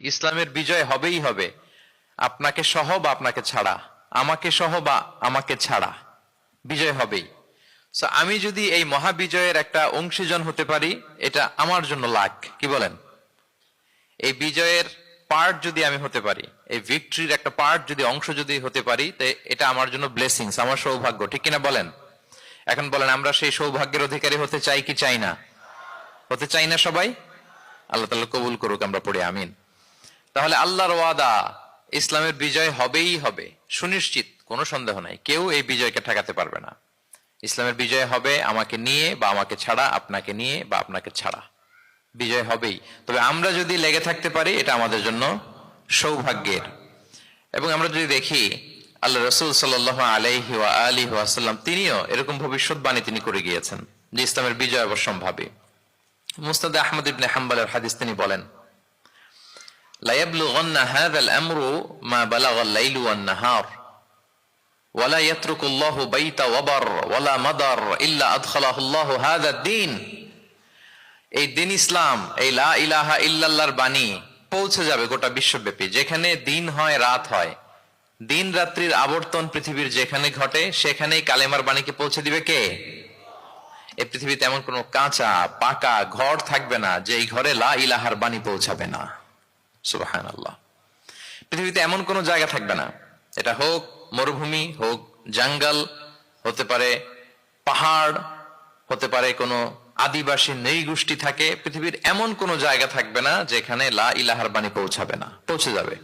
ইসলামের বিজয় হবেই হবে, আপনাকে সহ বা আপনাকে ছাড়া, আমাকে সহ বা আমাকে ছাড়া বিজয় হবেই। সো আমি যদি এই মহাবিজয়ের একটা অংশীজন হতে পারি, এটা আমার জন্য লাখ। কি বলেন? এই বিজয়ের পার্ট যদি আমি হতে পারি, এই ভিক্টরির একটা পার্ট যদি অংশ যদি হতে পারি, তো এটা আমার জন্য ব্লেসিংস, আমার সৌভাগ্য। ঠিক কিনা বলেন? এখন বলেন, আমরা সেই সৌভাগ্যের অধিকারী হতে চাই কি চাই না? হতে চাই না সবাই? আল্লাহ তাআলা কবুল করুক, আমরা পড়ি আমিন। তাহলে আল্লাহর ওয়াদা, ইসলামের বিজয় হবেই হবে, সুনিশ্চিত, কোনো সন্দেহ নাই। কেউ এই বিজয়কে ঠেকাতে পারবে না। ইসলামের বিজয় হবে আমাকে নিয়ে বা আমাকে ছাড়া, আপনাকে নিয়ে বা আপনাকে ছাড়া, বিজয় হবেই। তবে আমরা যদি লেগে থাকতে পারি, এটা আমাদের জন্য সৌভাগ্যের। এবং আমরা যদি দেখি, আল্লাহ রাসূল সাল্লাল্লাহু আলাইহি ওয়া আলিহি ওয়াসাল্লাম তিনিও এরকম ভবিষ্যৎবাণী তিনি করে গিয়েছেন যে ইসলামের বিজয় অবশ্যম্ভাবী। মুসনাদে আহমদ ইবনে হাম্বলের হাদিস তিনি বলেন, লা ইয়াবলুগান্না হাযাল আমরু মা বালাগাল লাইলু ওয়ান নাহার ওয়ালা ইয়াতরুকুল্লাহু বাইতা ওয়াবার ওয়ালা মাদার ইল্লা আদখালাহুল্লাহু হাযাদ দ্বীন। এই দিন ইসলাম, এই লা ইলাহা ইল্লাল্লাহর বাণী পৌঁছে যাবে গোটা বিশ্বব্যাপী। যেখানে দিন হয়, রাত হয়, দিন রাত্রির আবর্তন পৃথিবীর যেখানে ঘটে, সেখানেই কালেমার বাণীকে পৌঁছে দিবে কে? এই পৃথিবীতে এমন কোন কাঁচা পাকা ঘর থাকবে না যে এই ঘরে লা ইলাহার বাণী পৌঁছাবে না। সুবহানাল্লাহ। পৃথিবীতে এমন কোন জায়গা থাকবে না, এটা হোক মরুভূমি, হোক জঙ্গল, হতে পারে পাহাড়, হতে পারে কোনো আদিবাসী নৃগোষ্ঠী থাকে, পৃথিবীর এমন কোন জায়গা থাকবে না যেখানে লা ইলাহার বাণী পৌঁছাবে না। পৌঁছে যাবে।